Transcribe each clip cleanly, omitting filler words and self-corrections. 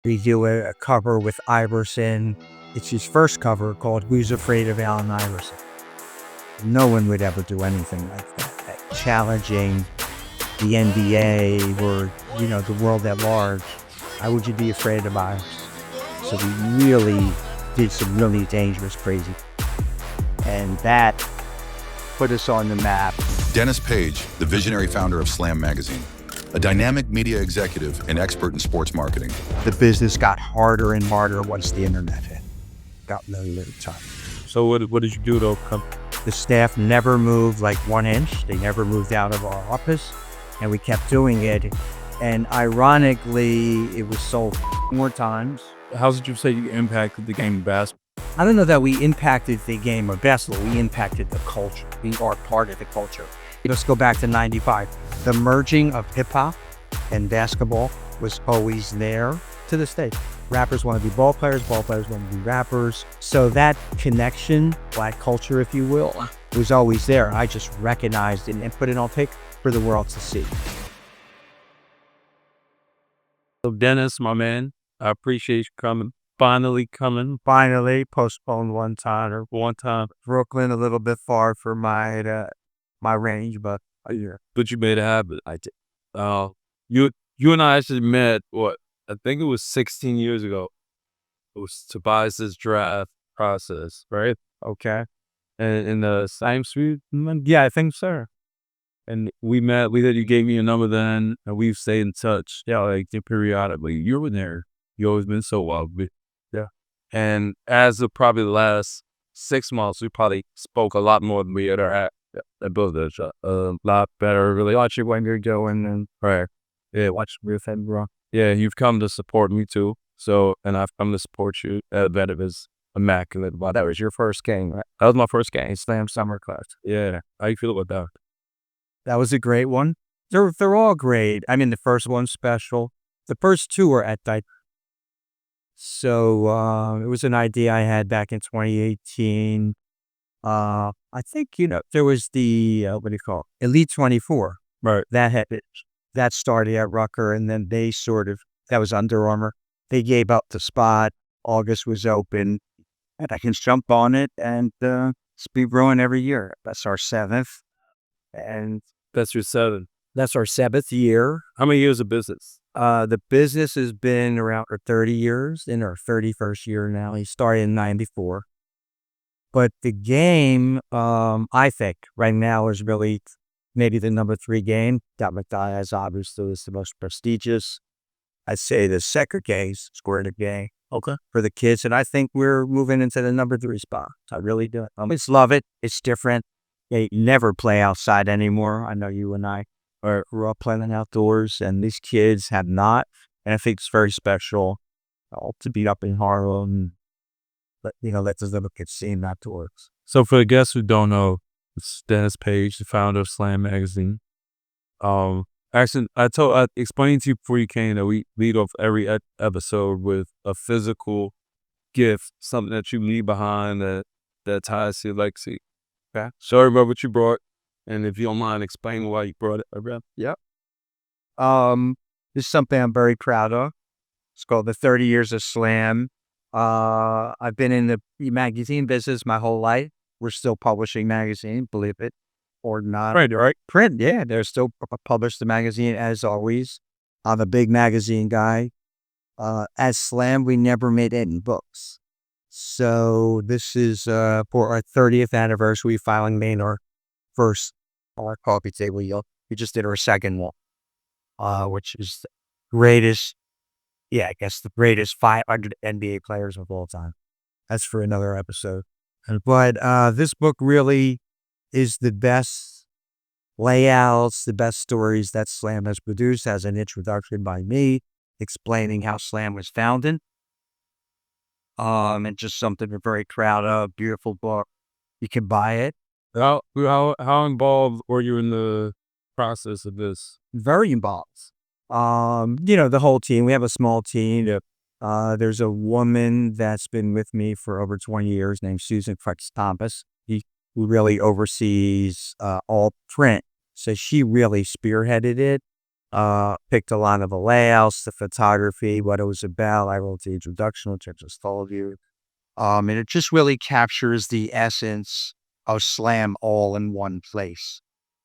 We do a cover with Iverson. It's his first cover called Who's Afraid of Allen Iverson. No one would ever do anything like that. Challenging the NBA or, the world at large. Why would you be afraid of Iverson? So we really did some really dangerous, crazy. And that put us on the map. Dennis Page, the visionary founder of Slam Magazine, a dynamic media executive and expert in sports marketing. The business got harder and harder once the internet hit. Got really tough. So what did you do though? The staff never moved like 1 inch. They never moved out of our office, and we kept doing it. And ironically, it was sold more times. How did you say you impacted the game of basketball? I don't know that we impacted the game of basketball. We impacted the culture. We are part of the culture. Let's go back to 95. The merging of hip hop and basketball was always there to this day. Rappers want to be ball players want to be rappers. So that connection, black culture, if you will, was always there. I just recognized it and put it on tape for the world to see. So Dennis, my man, I appreciate you coming. Finally, Postponed one time. Brooklyn, a little bit far for my range, but yeah. But you made it happen. I did. You and I actually met, I think it was 16 years ago. It was Tobias's draft process, right? Okay. And in the same suite? Yeah, I think so. And we met, you gave me a number then, and we've stayed in touch. Yeah, like periodically. You were there. You always been so welcome. Yeah. And as of probably the last 6 months, we probably spoke a lot more than we ever had. Both of us, a lot better, really. Watch it when you're going and right. Yeah, watch with him, bro. Yeah, you've come to support me too. So, and I've come to support you. That it was immaculate. Wow, that was your first game, right? That was my first game. Slam Summer Class. Yeah. How you feel about that? That was a great one. They're all great. I mean, the first one's special. The first two were at Dyke. So it was an idea I had back in 2018. I think, there was the, Elite 24. Right. That started at Rucker, and then that was Under Armour. They gave up the spot. August was open, and I can jump on it, and it's been growing every year. That's our 7th. And that's your 7th. That's our 7th year. How many years of business? The business has been around for 30 years, in our 31st year now. He started in 94. But the game, I think, right now is really maybe the number 3 game. That McDonald's obviously is the most prestigious. I'd say the second game is Square the Game. Okay. For the kids. And I think we're moving into the number 3 spot. I really do. I just love it. It's different. They never play outside anymore. I know you and I grew up playing outdoors, and these kids have not. And I think it's very special to be up in Harlem. Let those little kids see outdoors. So for the guests who don't know, it's Dennis Page, the founder of Slam Magazine. Actually, I explained to you before you came that we lead off every episode with a physical gift, something that you leave behind that ties to your legacy. Okay. Sorry about what you brought, and if you don't mind explaining why you brought it. Yep. This is something I'm very proud of. It's called the 30 Years of Slam. I've been in the magazine business my whole life. We're still publishing magazine, believe it or not. Right. Print, yeah. They're still published the magazine as always. I'm a big magazine guy. At Slam, we never made any books. So this is for our 30th anniversary. We finally made our first coffee table. We just did our second one, which is the greatest. Yeah, I guess the greatest 500 NBA players of all time. That's for another episode. But this book really is the best layouts, the best stories that Slam has produced. Has an introduction by me explaining how Slam was founded. And just something we're very proud of. Beautiful book. You can buy it. How involved were you in the process of this? Very involved. The whole team. We have a small team. There's a woman that's been with me for over 20 years named Susan Thomas. Who really oversees all print. So she really spearheaded it. Picked a lot of the layouts, the photography, what it was about. I wrote the introduction, which I just told you. And it just really captures the essence of slam all in one place.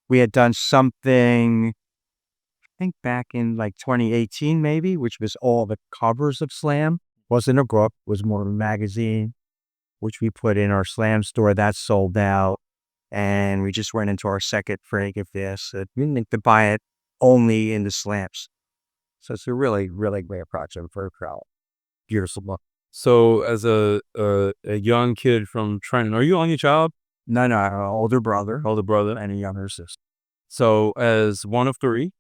We had done something, I think back in like 2018 maybe, which was all the covers of slam. Wasn't a book, was more of a magazine, which we put in our slam store. That sold out. And we just went into our second break of this. We didn't need to buy it only in the slams. So it's a really, really great project. I'm very proud. Beautiful book. So as a young kid from Trenton, are you only child? No, older brother Older brother. and a younger sister. So as one of three,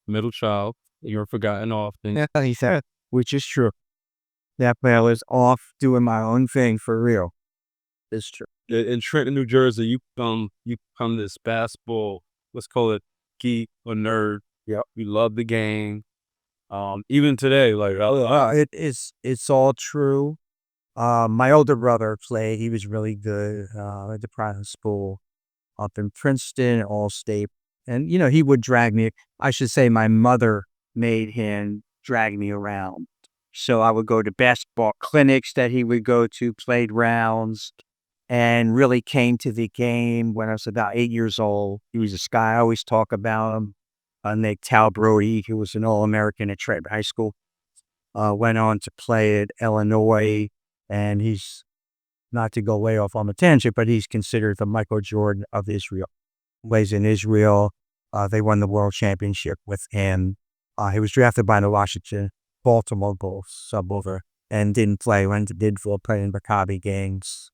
middle child, you're forgotten often. Yeah, he said, which is true. That I was off doing my own thing for real. It's true. In Trenton, New Jersey, you become this basketball, let's call it geek or nerd. Yep. You love the game. Even today, like It's all true. My older brother played. He was really good at the private school up in Princeton, all state. And, he would drag me. I should say my mother made him drag me around. So I would go to basketball clinics that he would go to, played rounds, and really came to the game when I was about 8 years old. He was this guy, I always talk about him, named Tal Brody, who was an All-American at Trenton High School. Went on to play at Illinois, and he's, not to go way off on a tangent, but he's considered the Michael Jordan of Israel. Plays in Israel. They won the world championship with him. He was drafted by the Washington Baltimore Bulls, subover, and didn't play. Did play in Maccabi games.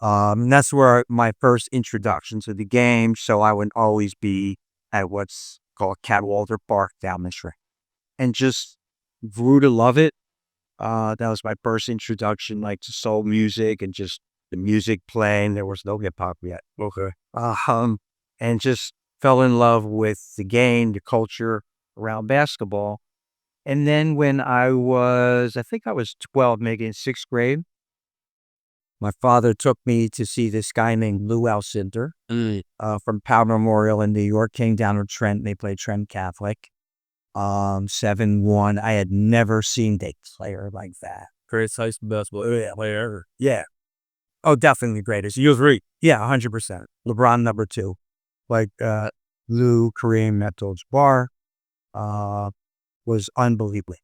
That's where my first introduction to the game. So I would always be at what's called Cadwalder Park down the street, and just grew to love it. That was my first introduction, like to soul music and just the music playing. There was no hip hop yet. okay. And just fell in love with the game, the culture around basketball. And then when I think I was 12, maybe in sixth grade, my father took me to see this guy named Lou Alcindor from Powell Memorial in New York. Came down to Trent. They played Trent Catholic. 7-1. I had never seen a player like that. Greatest high school basketball player ever. Yeah. Oh, definitely the greatest. You was right. Yeah, 100%. LeBron number 2. Like Lou, Kareem, Abdul-Jabbar was unbelievable.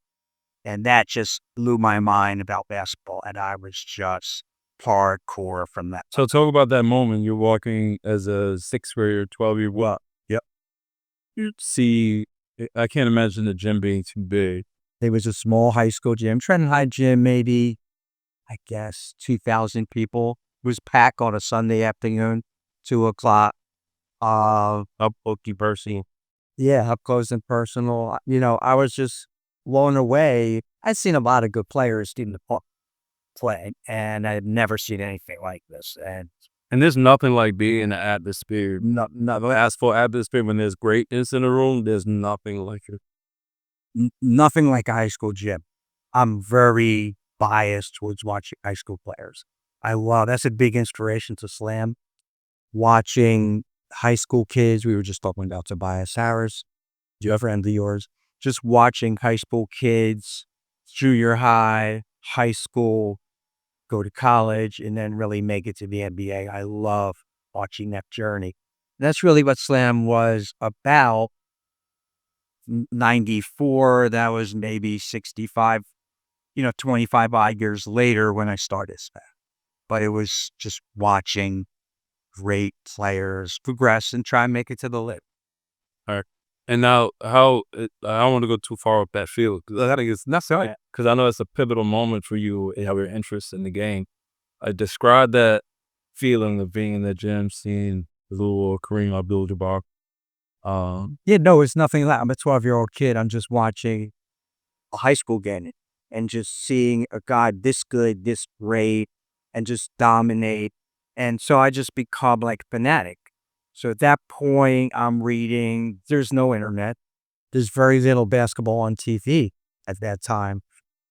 And that just blew my mind about basketball. And I was just hardcore from that. So talk about that moment. You're walking as a 6th grader, 12-year-old. Well, yep. You see, I can't imagine the gym being too big. There was a small high school gym, Trenton High gym, maybe, I guess, 2,000 people. It was packed on a Sunday afternoon, 2:00. Up close and personal. Yeah, up close and personal. I was just blown away. I'd seen a lot of good players in the park play, and I had never seen anything like this. And there's nothing like being in the atmosphere. No, Asphalt atmosphere when there's greatness in the room, there's nothing like it. Nothing like a high school gym. I'm very biased towards watching high school players. That's a big inspiration to slam. Watching high school kids, we were just talking about Tobias Harris. Do you ever envy yours? Just watching high school kids, junior high, high school, go to college, and then really make it to the NBA. I love watching that journey. And that's really what slam was about. 94, that was maybe 65, 25 odd years later when I started slam. But it was just watching great players progress and try and make it to the lip. All right. And now, I don't want to go too far up that field because I think it's necessary. Because I know it's a pivotal moment for you and your interest in the game. Describe that feeling of being in the gym, seeing Lou or Kareem Abdul-Jabbar. It's nothing like I'm a 12-year-old kid. I'm just watching a high school game and just seeing a guy this good, this great, and just dominate. And so I just become like fanatic. So at that point, I'm reading. There's no internet. There's very little basketball on TV at that time.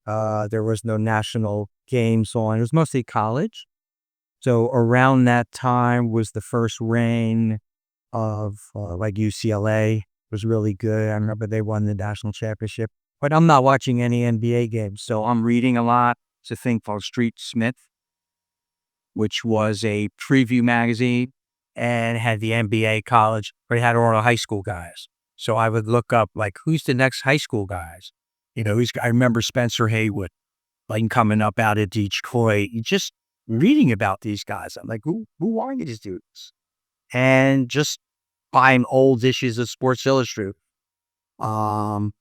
There was no national games on. It was mostly college. So around that time was the first reign of like UCLA was really good. I remember they won the national championship. But I'm not watching any NBA games, so I'm reading a lot. It's a thing called Street Smith, which was a preview magazine and had the NBA college, but it had all the high school guys. So I would look up, like, who's the next high school guys? I remember Spencer Haywood, like, coming up out of Detroit, just reading about these guys. I'm like, who are these dudes? And just buying old issues of Sports Illustrated, and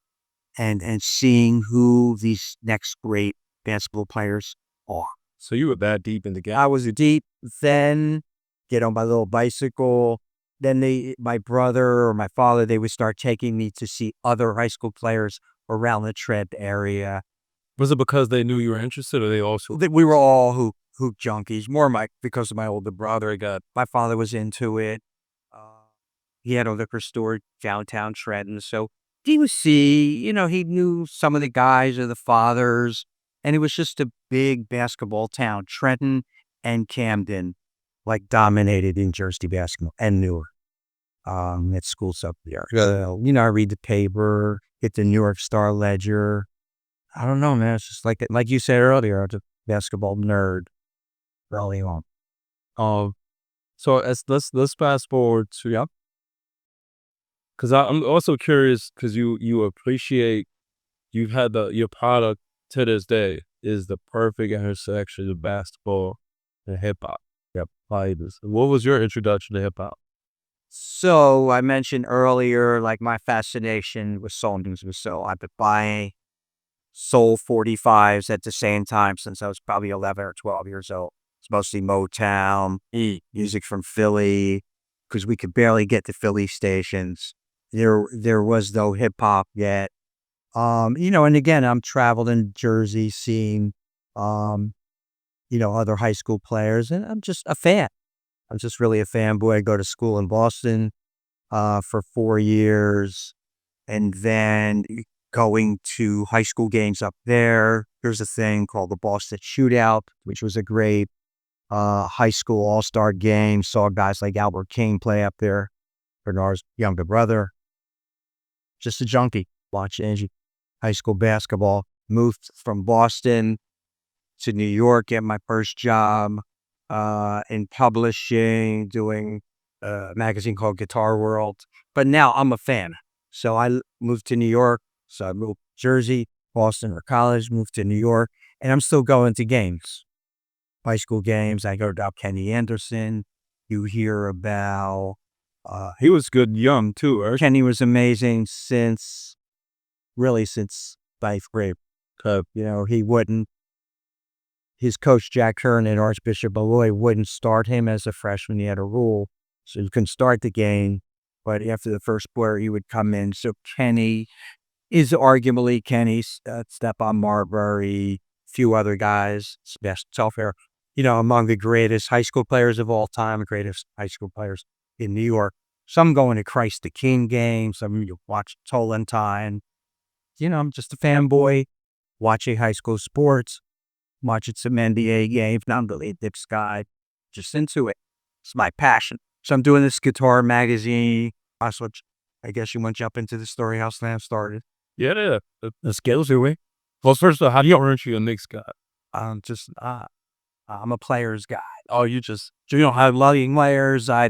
seeing who these next great basketball players are. So you were that deep in the game. I was deep. Then get on my little bicycle. Then my brother or my father, they would start taking me to see other high school players around the Trent area. Was it because they knew you were interested, or they also? We were all hoop junkies. More because of my older brother. My father was into it. He had a liquor store downtown Trenton, so he would see. He knew some of the guys or the fathers, and it was just a big basketball town. Trenton and Camden, like, dominated in Jersey basketball, and Newark. At schools up there. So, I read the paper, get the New York Star Ledger. I don't know, man. It's just like you said earlier, I was a basketball nerd early on. So let's fast forward to, because I'm also curious, because you appreciate, you've had your product to this day is the perfect intersection of basketball and hip hop. Yep. What was your introduction to hip hop? So I mentioned earlier, like, my fascination with soul music. So I've been buying soul 45s at the same time since I was probably 11 or 12 years old. It's mostly Motown, music from Philly, because we could barely get to Philly stations. There was no hip hop yet. And again, I'm traveling Jersey, seeing, other high school players, and I'm just a fan. I'm just really a fanboy. I go to school in Boston for 4 years, and then going to high school games up there. There's a thing called the Boston Shootout, which was a great high school all-star game. Saw guys like Albert King play up there, Bernard's younger brother. Just a junkie, watching high school basketball. Moved from Boston to New York, get my first job in publishing, doing a magazine called Guitar World. But now I'm a fan. So I moved to New York. So I moved to Jersey, Boston for college, moved to New York, and I'm still going to games, high school games. I heard about Kenny Anderson. You hear about, He was good young too, right? Kenny was amazing since 9th grade. His coach, Jack Kern and Archbishop Malloy, wouldn't start him as a freshman. He had a rule, so you can start the game, but after the first quarter, he would come in. So Kenny is arguably Kenny's Stephon Marbury, few other guys, best self-air, among the greatest high school players of all time, the greatest high school players in New York. Some going to Christ the King games, some you watch Tolentine. I'm just a fanboy, watching high school sports, watching some NBA games. Not really a dip sky, just into it. It's my passion. So I'm doing this guitar magazine. I guess you want to jump into the story how Slam started. Yeah. The skills, do we? Well, first of all, how do you aren't you a Knicks guy? I'm a player's guy. Oh, you have loving players. I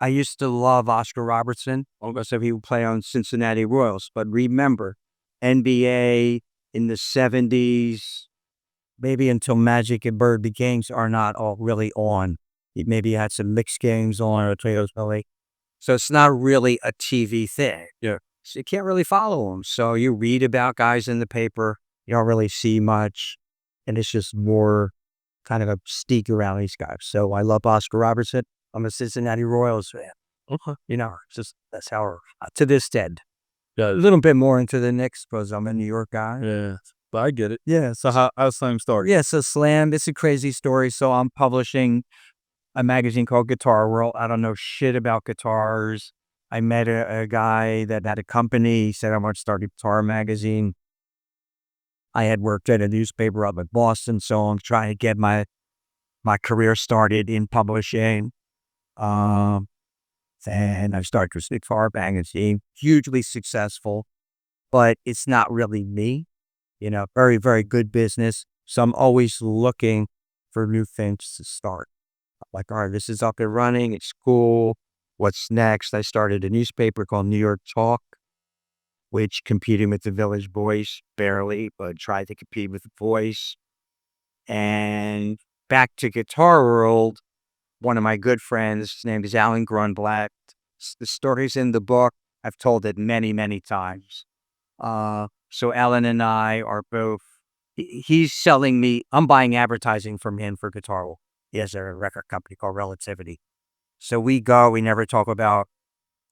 used to love Oscar Robertson. So he would play on Cincinnati Royals. But remember, NBA in the 70s, maybe until Magic and Bird, the games are not all really on. Maybe you had some mixed games on or Toyo's Valley. So it's not really a TV thing. Yeah. So you can't really follow them. So you read about guys in the paper. You don't really see much. And it's just more kind of a mystique around these guys. So I love Oscar Robertson. I'm a Cincinnati Royals fan. Okay. It's just, that's how, to this day. Yeah. A little bit more into the Knicks because I'm a New York guy. Yeah. But I get it. Yeah. So how Slam started? Yeah. So Slam, it's a crazy story. So I'm publishing a magazine called Guitar World. I don't know shit about guitars. I met a guy that had a company. He said, I want to start a guitar magazine. I had worked at a newspaper up in Boston, so I'm trying to get my career started in publishing. And I started with Guitar Magazine, hugely successful, but it's not really me, very, very good business. So I'm always looking for new things to start. Like, all right, this is up and running. It's cool. What's next? I started a newspaper called New York Talk, which competed with the Village Voice, barely, but tried to compete with the Voice. And back to Guitar World, one of my good friends, his name is Alan Grunblatt. The story's in the book. I've told it many, many times. So Alan and I are both, he's selling me, I'm buying advertising from him for Guitar World. He has a record company called Relativity. So we never talk about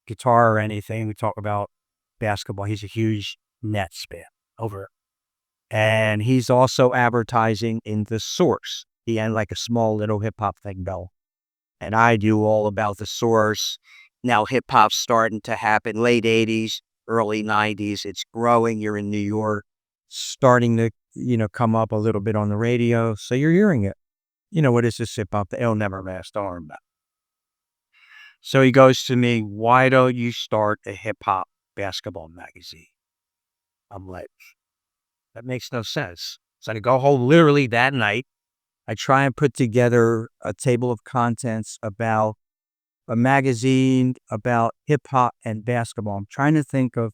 guitar or anything. We talk about basketball. He's a huge Nets fan over. And he's also advertising in The Source. He had like a small little hip hop thing going. And I do all about The Source. Now hip hop's starting to happen, late 80s, early 90s. It's growing. You're in New York, starting to, come up a little bit on the radio. So you're hearing it. What is this hip hop? It'll never last arm. So he goes to me, why don't you start a hip hop basketball magazine? I'm like, that makes no sense. So I go home literally that night. I try and put together a table of contents about a magazine about hip hop and basketball. I'm trying to think of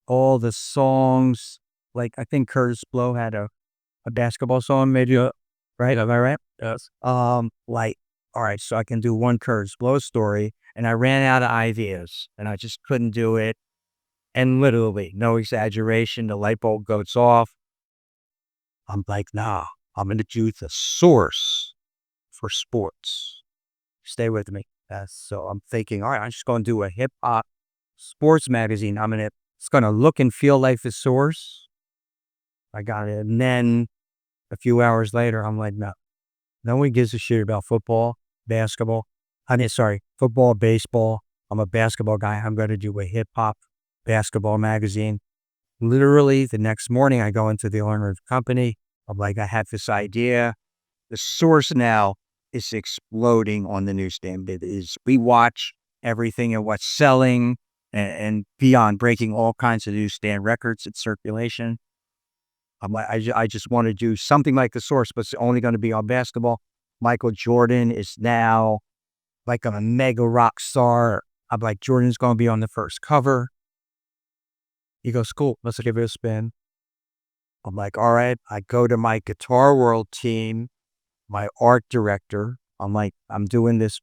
all the songs. Like, I think Curtis Blow had a basketball song, maybe, right? Am I right? Yes. Like, all right, so I can do one Curtis Blow story. And I ran out of ideas and I just couldn't do it. And literally, no exaggeration, the light bulb goes off. I'm like, nah, I'm going to do The Source for sports. Stay with me. So I'm thinking, all right, I'm just going to do a hip hop sports magazine. It's going to look and feel like The Source. I got it. And then a few hours later, I'm like, no one gives a shit about football, basketball. Football, baseball. I'm a basketball guy. I'm going to do a hip hop basketball magazine. Literally the next morning, I go into the owner of the company. I'm like, I have this idea. The Source now is exploding on the newsstand. We watch everything and what's selling and beyond, breaking all kinds of newsstand records in circulation. I'm like, I just want to do something like The Source, but it's only going to be on basketball. Michael Jordan is now like a mega rock star. I'm like, Jordan's going to be on the first cover. He goes, cool, let's give it a spin. I'm like, all right. I go to my Guitar World team, my art director. I'm like, I'm doing this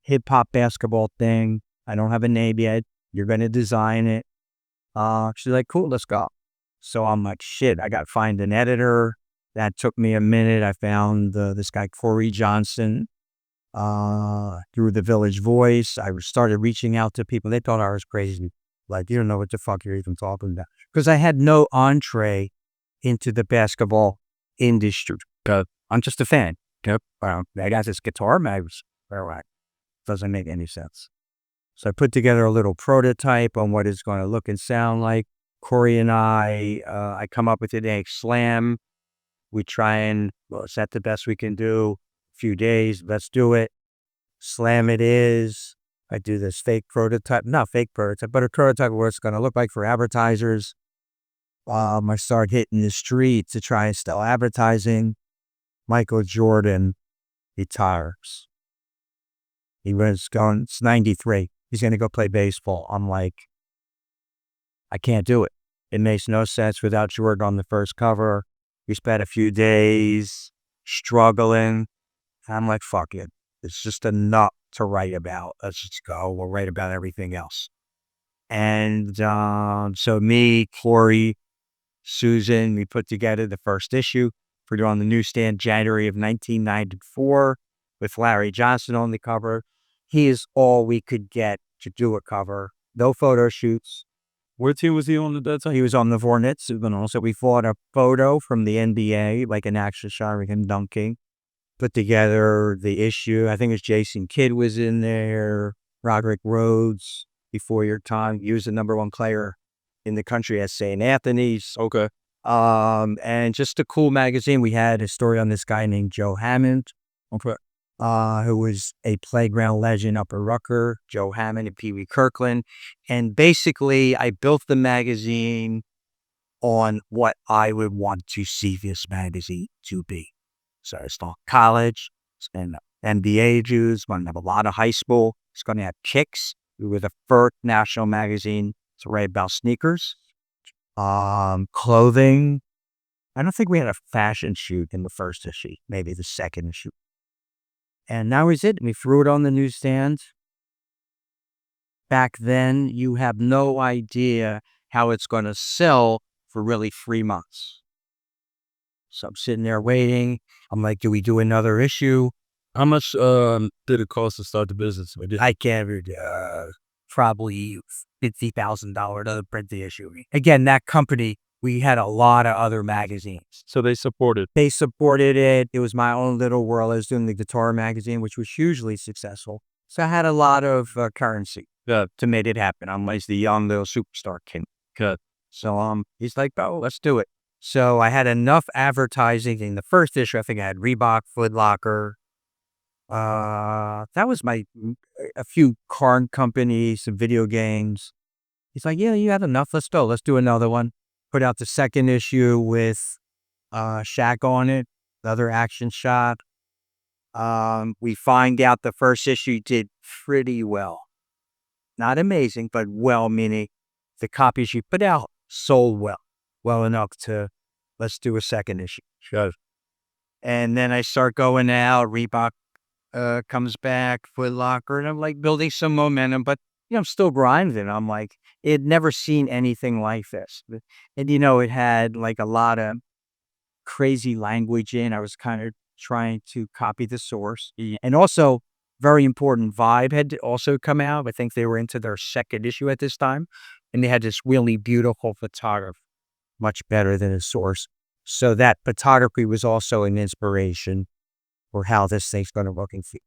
hip hop basketball thing. I don't have a name yet. You're going to design it. She's like, cool, let's go. So I'm like, shit, I got to find an editor. That took me a minute. I found this guy, Corey Johnson, through the Village Voice. I started reaching out to people. They thought I was crazy. Like, you don't know what the fuck you're even talking about. Because I had no entree into the basketball industry. I'm just a fan. Yep. I got this guitar magazine. Doesn't make any sense. So I put together a little prototype on what it's going to look and sound like. Corey and I come up with it a Slam. We try and, is that the best we can do? A few days, let's do it. Slam it is. I do this fake prototype, not fake prototype, but a prototype of what it's going to look like for advertisers. I start hitting the street to try and sell advertising. Michael Jordan retires. It's 93. He's going to go play baseball. I'm like, I can't do it. It makes no sense without Jordan on the first cover. We spent a few days struggling. I'm like, fuck it. It's just enough to write about. Let's just go. We'll write about everything else. And so me, Corey, Susan, we put together the first issue. Put it on the newsstand January of 1994 with Larry Johnson on the cover. He is all we could get to do a cover. No photo shoots. What team was he on at that time? He was on the Hornets. So we fought a photo from the NBA, like an action shot of him dunking. Put together the issue. I think it was Jason Kidd was in there. Roderick Rhodes, before your time. He was the #1 player in the country at St. Anthony's. Okay. And just a cool magazine. We had a story on this guy named Joe Hammond. Okay. who was a playground legend up at Rucker, Joe Hammond and Pee Wee Kirkland. And basically, I built the magazine on what I would want to see this magazine to be. So it's not college, it's going to have MBA Jews, going to have a lot of high school. It's going to have kicks. We were the first national magazine to write about sneakers, clothing. I don't think we had a fashion shoot in the first issue, maybe the second issue. And that was it. We threw it on the newsstand. Back then, you have no idea how it's going to sell for really 3 months. So I'm sitting there waiting. I'm like, do we do another issue? How much did it cost to start the business? I can't probably $50,000 to print the issue. Again, that company, we had a lot of other magazines. So they supported. They supported it. It was my own little world. I was doing the guitar magazine, which was hugely successful. So I had a lot of currency to make it happen. I'm like the young little superstar kid. Good. So he's like, oh, let's do it. So I had enough advertising in the first issue. I think I had Reebok, Foot Locker. That was a few car companies, some video games. He's like, yeah, you had enough. Let's go. Let's do another one. Put out the second issue with Shaq on it, another action shot. We find out the first issue did pretty well. Not amazing, but well, meaning the copies you put out sold well enough to let's do a second issue. Sure. And then I start going out. Reebok comes back, Foot Locker, and I'm like building some momentum, but I'm still grinding. I'm like, it had never seen anything like this. And it had like a lot of crazy language in. I was kind of trying to copy the source. And also, very important, Vibe had also come out. I think they were into their second issue at this time. And they had this really beautiful photography, much better than the source. So that photography was also an inspiration for how this thing's going to look and feel.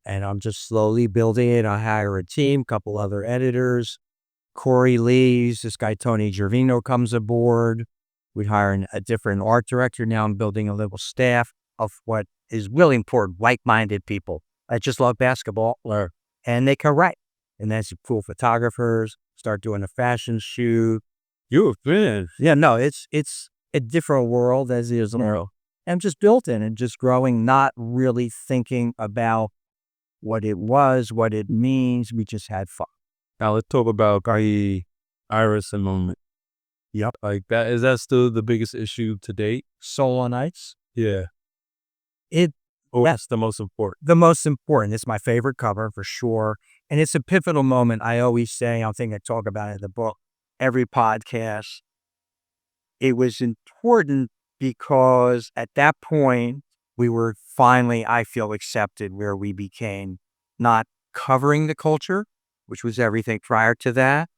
And I'm just slowly building it. I hire a team, couple other editors. Corey leaves. This guy, Tony Gervino, comes aboard. We hire a different art director. Now I'm building a little staff of what is really important, like-minded people. I just love basketball, and they can write. And then some cool photographers, start doing a fashion shoot. You're finished. Yeah, no, it's a different world as is now. I'm just built in and just growing, not really thinking about what it was, what it means. We just had fun. Now let's talk about the Iverson moment. Yep. Like that, is that still the biggest issue to date? Soul on Ice? Yeah. That's the most important. The most important. It's my favorite cover for sure. And it's a pivotal moment. I always say, I think I talk about it in the book, every podcast. It was important because at that point, we were finally, I feel, accepted where we became not covering the culture, which was everything prior to that,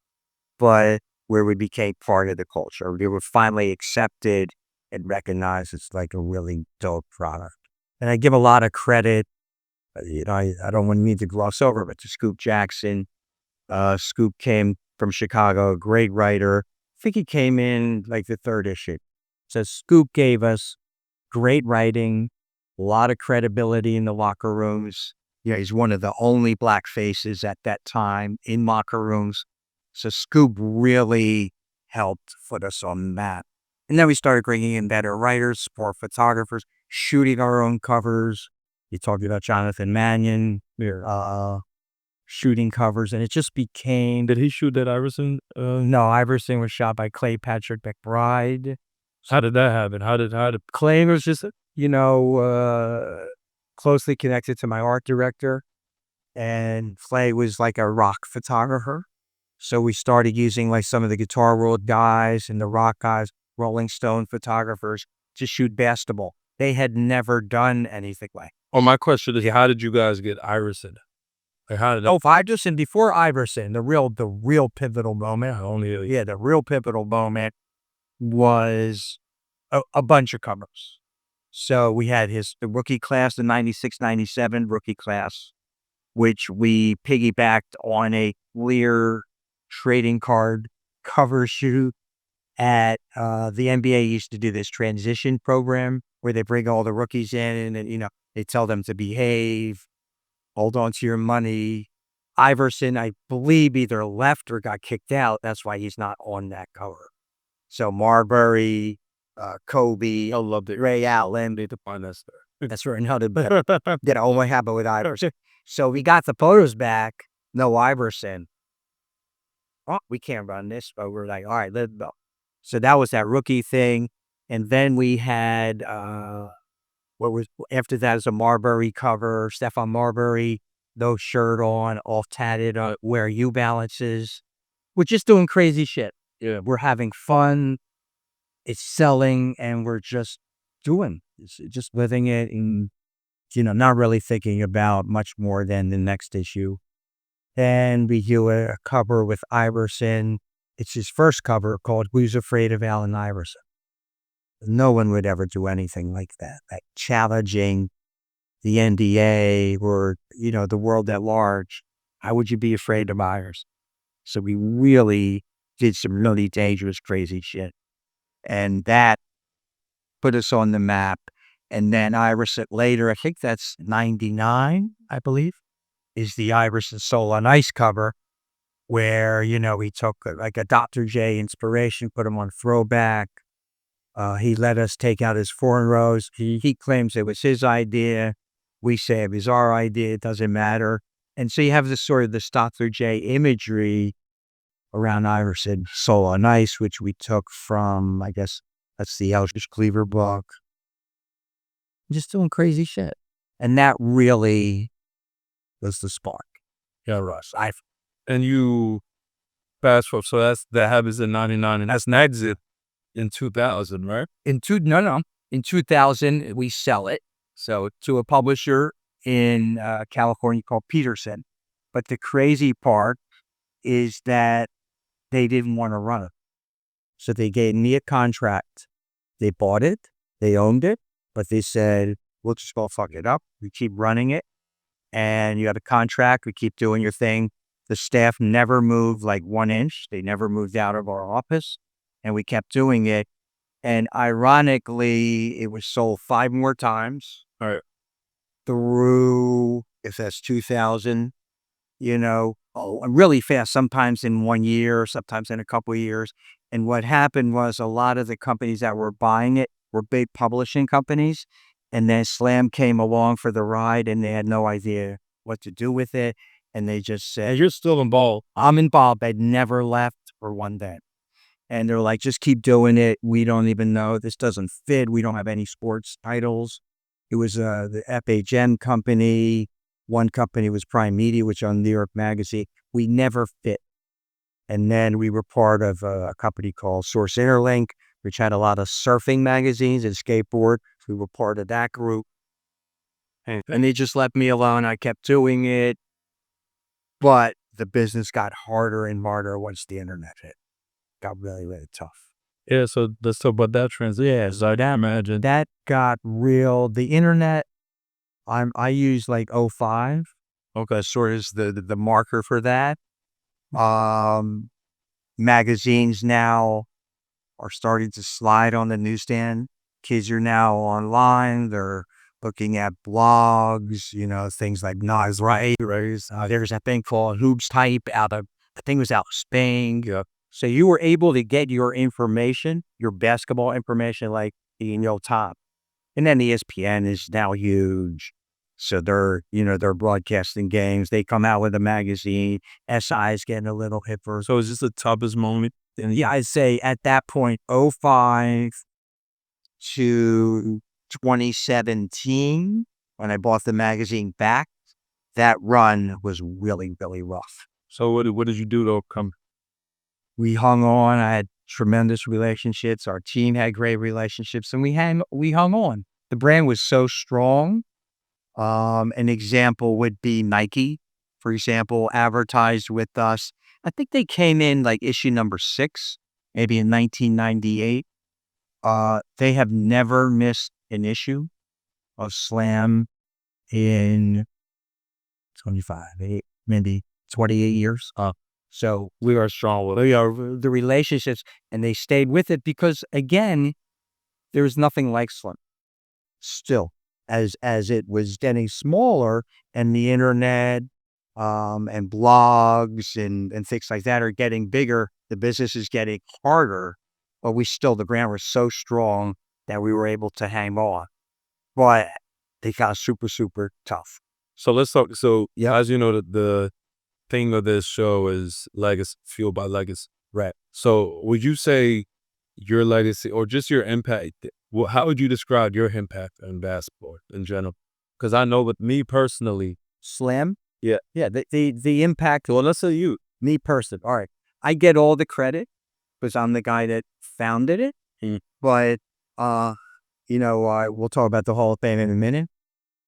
but where we became part of the culture. We were finally accepted and recognized as like a really dope product. And I give a lot of credit, I don't want me to gloss over, but to Scoop Jackson. Scoop came from Chicago, a great writer. I think he came in like the third issue. So Scoop gave us great writing, a lot of credibility in the locker rooms. He's one of the only black faces at that time in locker rooms. So Scoop really helped put us on the map. And then we started bringing in better writers, more photographers, shooting our own covers. You talked about Jonathan Mannion, shooting covers, and it just became... Did he shoot that Iverson? No, Iverson was shot by Clay Patrick McBride. How did that happen? How did Clay was just, closely connected to my art director, and Clay was like a rock photographer. So we started using like some of the Guitar World guys and the rock guys, Rolling Stone photographers to shoot basketball. They had never done anything like. Oh, my question is, how did you guys get Iverson? Like, how did that? Oh, Iverson, before Iverson, the real pivotal moment. The real pivotal moment was a bunch of covers. So we had the rookie class, the 96-97 rookie class, which we piggybacked on a Lear trading card cover shoot at the NBA used to do this transition program where they bring all the rookies in and They tell them to behave, hold on to your money. Iverson, I believe, either left or got kicked out. That's why he's not on that cover. So Marbury, Kobe, I love it. Ray Allen. Need to find that stuff. That's right. How did that only happen with Iverson? So we got the photos back. No Iverson. Oh, we can't run this, but we're like, all right, let's go. So that was that rookie thing. And then we had what was after that is a Marbury cover, Stephon Marbury, no shirt on, all tatted, wear U Balances. We're just doing crazy shit. Yeah. We're having fun. It's selling, and we're just just living it, and not really thinking about much more than the next issue. Then we do a cover with Iverson. It's his first cover called "Who's Afraid of Allen Iverson?" No one would ever do anything like that, like challenging the NDA or, the world at large. How would you be afraid of Iverson? So we really did some really dangerous, crazy shit. And that put us on the map. And then Iverson later, I think that's 99, I believe, is the Iverson Soul on Ice cover where, he took like a Dr. J inspiration, put him on throwback. He let us take out his cornrows. He claims it was his idea. We say it was our idea. It doesn't matter. And so you have this sort of this Dr. J imagery around Iverson Soul on Ice, which we took from, I guess, that's the Eldridge Cleaver book. Just doing crazy shit. And that really was the spark. Yeah, Russ. And you fast forward. So that happens in 99, and that's an exit in 2000, right? In 2000, we sell it. So to a publisher in California called Peterson. But the crazy part is that they didn't want to run it. So they gave me a contract. They bought it. They owned it. But they said, we'll just go fuck it up. We keep running it. And you have a contract. We keep doing your thing. The staff never moved like 1 inch. They never moved out of our office. And we kept doing it. And ironically, it was sold 5 more times. All right. Through, if that's 2000, really fast, sometimes in 1 year, sometimes in a couple of years. And what happened was a lot of the companies that were buying it were big publishing companies. And then Slam came along for the ride, and they had no idea what to do with it. And they just said, And you're still involved. I'm involved. I'd never left for one day. And they're like, just keep doing it. We don't even know. This doesn't fit. We don't have any sports titles. It was the FHM company. One company was Prime Media, which on New York Magazine. We never fit. And then we were part of a company called Source Interlink, which had a lot of surfing magazines and skateboard. We were part of that group. And they just left me alone. I kept doing it. But the business got harder and harder once the internet hit. Got really, really tough. Yeah, so let's talk about that transition. Yeah, so that got real. The internet, I use like 05. Okay, sort of is the marker for that. Magazines now are starting to slide on the newsstand. Kids are now online. They're looking at blogs, things like Nas Right. There's that thing called Hoops Type I think it was out of Spain. Yeah. So you were able to get your information, your basketball information, like in your top. And then ESPN is now huge. So they're broadcasting games. They come out with a magazine. SI is getting a little hipper. So is this the toughest moment? And yeah, I'd say at that point, 05 to 2017, when I bought the magazine back, that run was really, really rough. So what did you do to come? We hung on. I had tremendous relationships. Our team had great relationships, and we hung on. The brand was so strong. An example would be Nike, for example, advertised with us. I think they came in like issue number 6, maybe in 1998. They have never missed an issue of Slam in 25, maybe 28 years. So We are strong with it. they are the relationships, and they stayed with it because, again, there's nothing like Slim. Still, as it was getting smaller and the internet and blogs and things like that are getting bigger, the business is getting harder, but the brand was so strong that we were able to hang on. But they got super, super tough. So let's talk. So yeah, as you know, the thing of this show is legacy, fueled by legacy. Right. So would you say your legacy or just your impact? Well, how would you describe your impact in basketball in general? Because I know with me personally, Slam? yeah, Yeah, the impact, well, let's say you. me person. All right. I get all the credit because I'm the guy that founded it. Mm. But we'll talk about the Hall of Fame in a minute.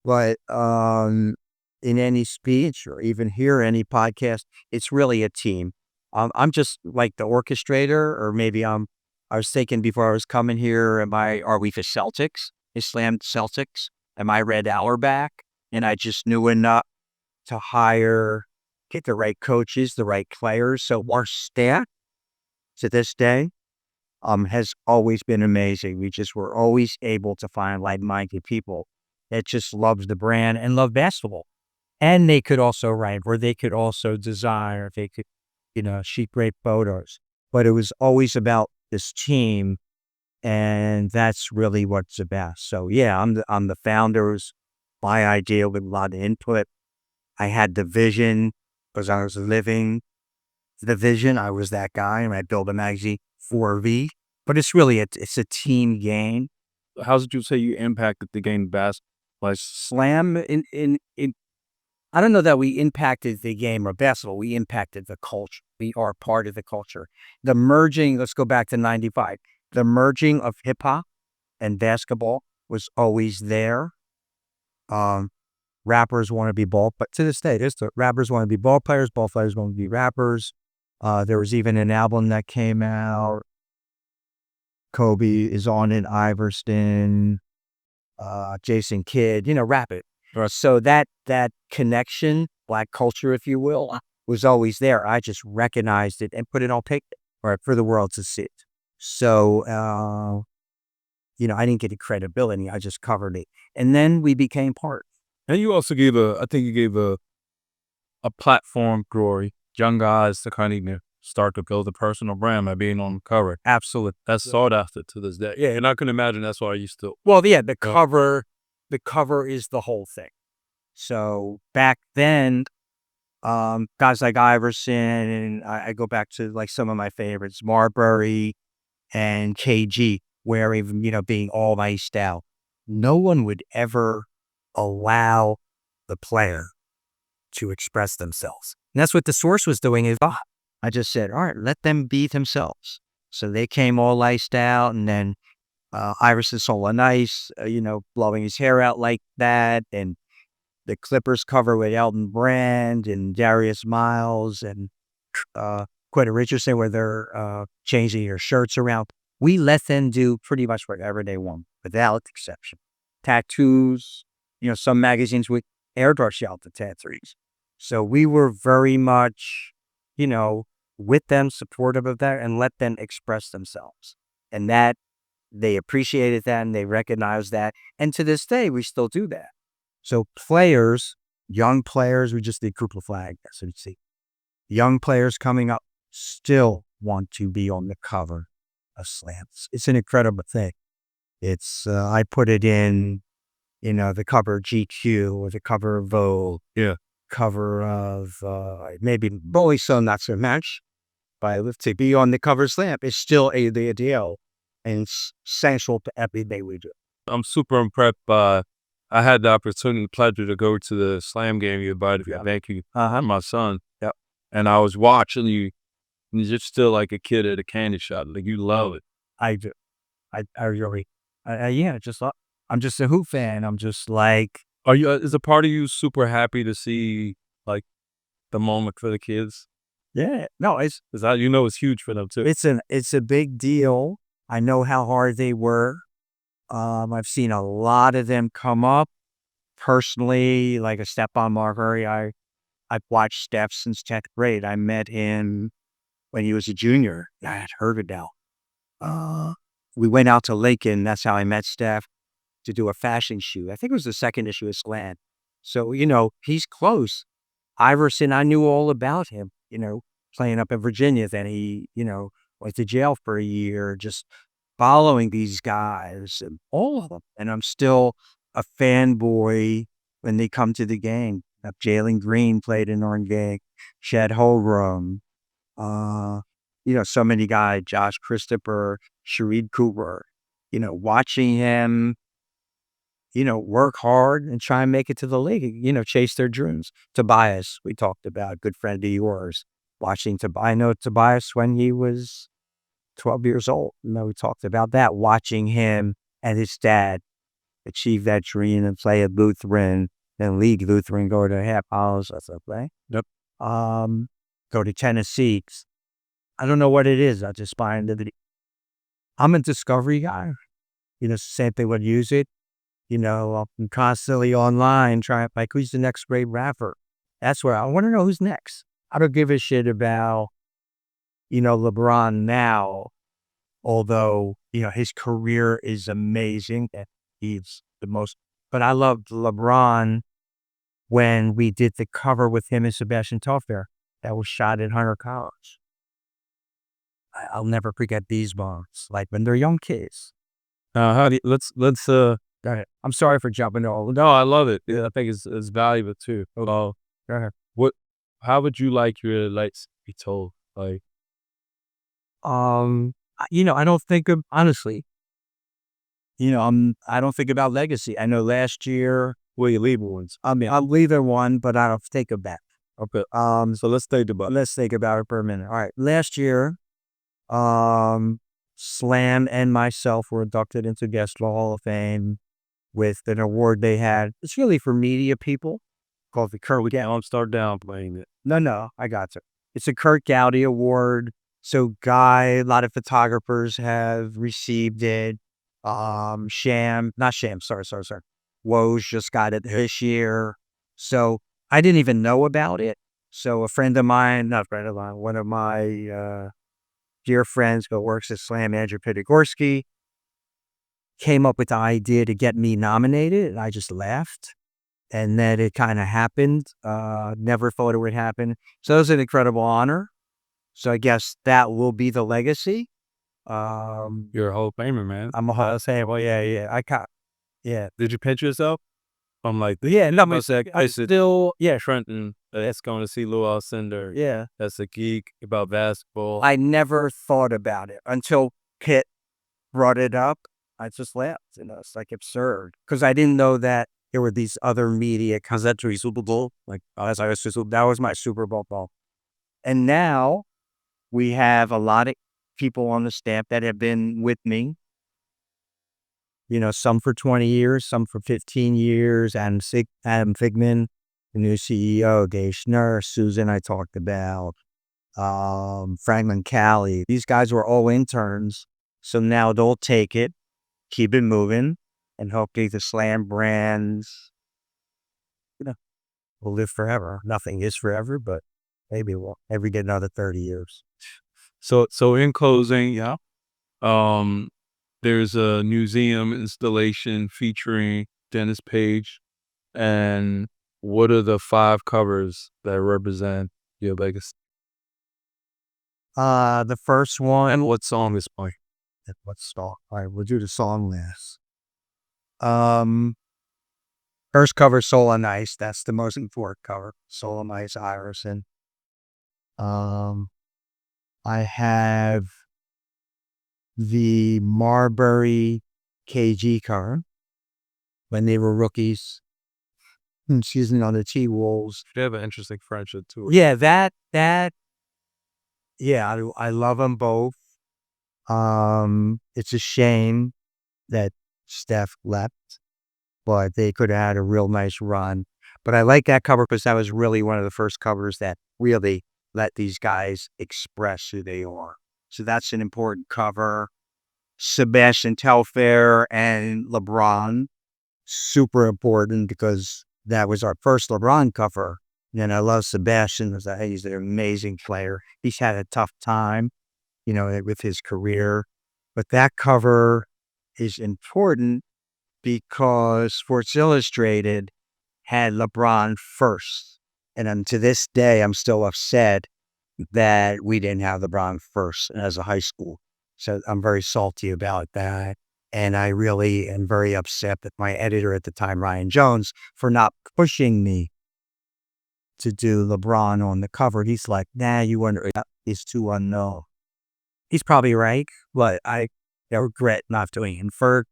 But in any speech or even here, any podcast, it's really a team. I'm just like the orchestrator, or maybe I was thinking before I was coming here, are we the Celtics? Is Slam Celtics? Am I Red Auerbach? And I just knew enough to get the right coaches, the right players. So our staff to this day has always been amazing. We just were always able to find like-minded people that just loved the brand and loved basketball. And they could also write, or they could also design, or they could, shoot great photos. But it was always about this team, and that's really what's the best. So yeah, I'm the founders. My idea with a lot of input. I had the vision because I was living the vision. I was that guy, and I built a magazine for V. But it's really it's a team game. How would you say you impacted the game basketball? Like, Slam in I don't know that we impacted the game of basketball. We impacted the culture. We are part of the culture. The merging, let's go back to 95. The merging of hip hop and basketball was always there. Rappers want to be but to this day, rappers want to be ball players want to be rappers. There was even an album that came out. Kobe is on it, Iverson, Jason Kidd, rap it. Right. So that connection, Black culture, if you will, was always there. I just recognized it and put it on paper for the world to see it. So, I didn't get the credibility. I just covered it. And then we became part. and you also gave I think you gave a platform for young guys to kind of start to build a personal brand by being on the cover. Absolutely. That's sought after to this day. Yeah, and I can imagine that's why you still. Well, yeah, the cover is the whole thing. So back then, guys like Iverson, and I go back to like some of my favorites, Marbury and KG, wearing, being all iced out. No one would ever allow the player to express themselves. And that's what the Source was doing. I just said, all right, let them be themselves. So they came all iced out, and then Iverson Sola Nice, blowing his hair out like that, and the Clippers cover with Elton Brand and Darius Miles and Quentin Richardson, where they're changing their shirts around. We let them do pretty much whatever they want, without exception. Tattoos, some magazines would airbrush out the tattoos. So we were very much, with them, supportive of that, and let them express themselves. And that they appreciated that, and they recognized that. And to this day, we still do that. So young players, we just did Kukla flag. So you see, young players coming up still want to be on the cover of Slams. It's an incredible thing. It's I put it in, the cover of GQ or the cover of Vogue. Yeah. Cover of maybe Rolling Stone, not so much. But to be on the cover of Slam is still the ideal, and it's essential to everything we do. I'm super impressed by. I had the opportunity, pleasure to go to the Slam game you invited me. Thank you, my son. Yep. And I was watching you, and you're still like a kid at a candy shop. Like, you love it. I do. I really, I'm just a hoop fan. I'm just like, Are you? Is a part of you super happy to see like the moment for the kids? yeah, no, Is that it's huge for them too. it's a big deal. I know how hard they were. I've seen a lot of them come up personally, like a Stephon Marbury. I've watched Steph since 10th grade. I met him when he was a junior at Herderdale. We went out to Lincoln. That's how I met Steph. to do a fashion shoot. I think it was the second issue of Slam. So, he's close. Iverson, I knew all about him, playing up in Virginia. Then he, went to jail for a year, just following these guys and all of them. And I'm still a fanboy when they come to the game. Jalen Green played in our game, Chad Holmgren, so many guys, Josh Christopher, Shareed Cooper, watching him, work hard and try and make it to the league, chase their dreams. Tobias, we talked about, good friend of yours, watching Tobias. I know Tobias when he was 12 years old. We talked about that, watching him and his dad achieve that dream and play at Lutheran, then league Lutheran, go to half hours, that's okay. Yep. Go to Tennessee. I don't know what it is. I just buy into the. I'm a discovery guy. Same thing would use it. I'm constantly online trying, like, who's the next great rapper? That's where I want to know who's next. I don't give a shit about, LeBron now, although, his career is amazing. And he's the most, but I loved LeBron when we did the cover with him and Sebastian Telfair that was shot at Hunter College. I'll never forget these moments, like when they're young kids. How do you, let's Go ahead. I'm sorry for jumping all. No, I love it. Yeah, I think it's valuable too. Go ahead. How would you like your lights to be told? Like, I don't think of, honestly, I don't think about legacy. I know last year, will you leave ones? I'm leaving one, but I don't think of that. Okay. So let's think about it for a minute. All right. Last year, Slam and myself were inducted into Basketball Hall of Fame with an award they had. It's really for media people called the Kurt. I'll start downplaying it. No, I got to. It's a Kurt Gowdy Award. So a lot of photographers have received it. Woj just got it this year. So I didn't even know about it. So one of my dear friends who works at Slam, Andrew Pitigorski, came up with the idea to get me nominated, and I just laughed. And then it kind of happened. Never thought it would happen. So it was an incredible honor. So I guess that will be the legacy. You're a Hall of Famer, man. I'm a Hall of Famer. Well, yeah. Did you pitch yourself? I'm like, Yeah, no, I still, yeah. Trenton, that's going to see Lou Alcindor. Yeah. That's a geek about basketball. I never thought about it until Pitt brought it up. I just laughed. It's like absurd because I didn't know that there were these other media. Because that's your Super Bowl. Like, that was my Super Bowl ball. And now we have a lot of people on the staff that have been with me. Some for 20 years, some for 15 years. Adam Figman, the new CEO, Dave Schnurr, Susan I talked about, Franklin Cali. These guys were all interns. So now they'll take it, keep it moving, and hopefully the Slam brands, will live forever. Nothing is forever, but maybe we'll ever get another 30 years. So in closing, yeah, there's a museum installation featuring Dennis Page. And what are the 5 covers that represent your legacy? The first one. And what song is playing? What song? All right, we'll do the song last. First cover, Soul on Ice. That's the most important cover. Soul on Ice, Iverson. I have the Marbury KG cover when they were rookies. On the T-Wolves. They have an interesting friendship too. Yeah, I love them both. It's a shame that Steph left, but they could have had a real nice run. But I like that cover because that was really one of the first covers that really let these guys express who they are. So that's an important cover. Sebastian Telfair and LeBron, super important because that was our first LeBron cover. And I love Sebastian because he's an amazing player. He's had a tough time, with his career. But that cover is important because Sports Illustrated had LeBron first. And to this day, I'm still upset that we didn't have LeBron first as a high school. So I'm very salty about that. And I really am very upset that my editor at the time, Ryan Jones, for not pushing me to do LeBron on the cover. He's like, nah, you wonder, it's too unknown. He's probably right, but I regret not doing invert.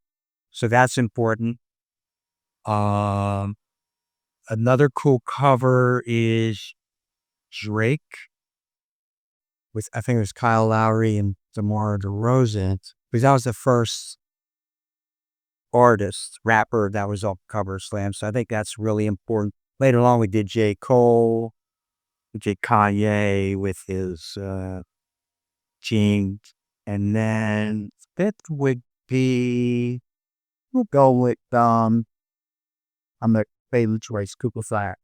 So that's important. Another cool cover is Drake with, I think it was Kyle Lowry and DeMar DeRozan, because that was the first artist, rapper that was off cover Slam. So I think that's really important. Later on, we did J. Cole, we did Kanye with his jeans. And then fifth would be, we'll go with, I'm the favorite choice, Cooper Flag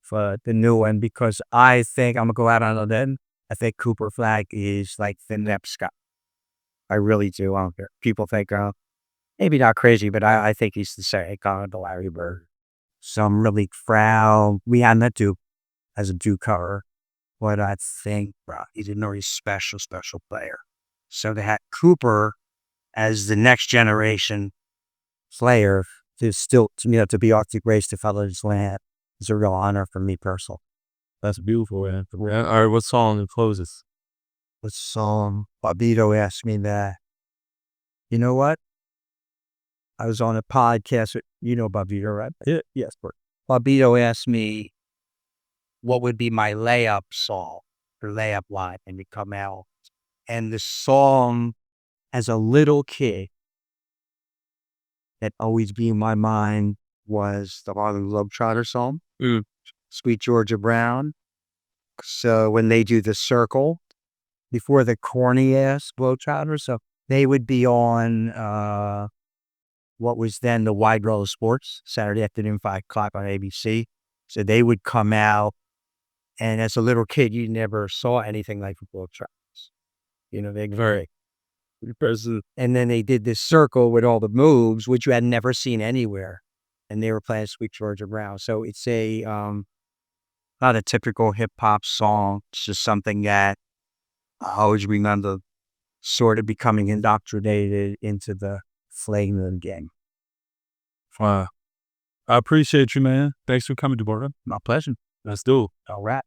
for the new one, because I think, I'm going to go out on a limb, I think Cooper Flag is like the next guy. I really do. I don't care. People think, maybe not crazy, but I think he's the second of the Larry Bird. So I'm really proud. We had that Duke as a Duke cover, but I think, bro, he's a very special, special player. So to have Cooper as the next generation player to still, to be off the grace to Fellows Land is a real honor for me personally. That's beautiful, man. All right, what song closes? What song? Bobito asked me that. You know what? I was on a podcast with, Bobito, right? Yeah. Yes, bro. Bobito asked me what would be my layup song or layup line, and it come out. And the song, as a little kid, that always be in my mind was the Harlem Globetrotter song, Sweet Georgia Brown. So when they do the circle, before the corny ass Globetrotter, so they would be on what was then the Wide World of Sports, Saturday afternoon, 5 o'clock on ABC. So they would come out, and as a little kid, you never saw anything like the Globetrotters. They're very impressive. And then they did this circle with all the moves, which you had never seen anywhere. And they were playing Sweet Georgia Brown. So it's not a typical hip hop song. It's just something that I always remember sort of becoming indoctrinated into the flame of the game. Wow. I appreciate you, man. Thanks for coming to Border. My pleasure. Let's do it. All right.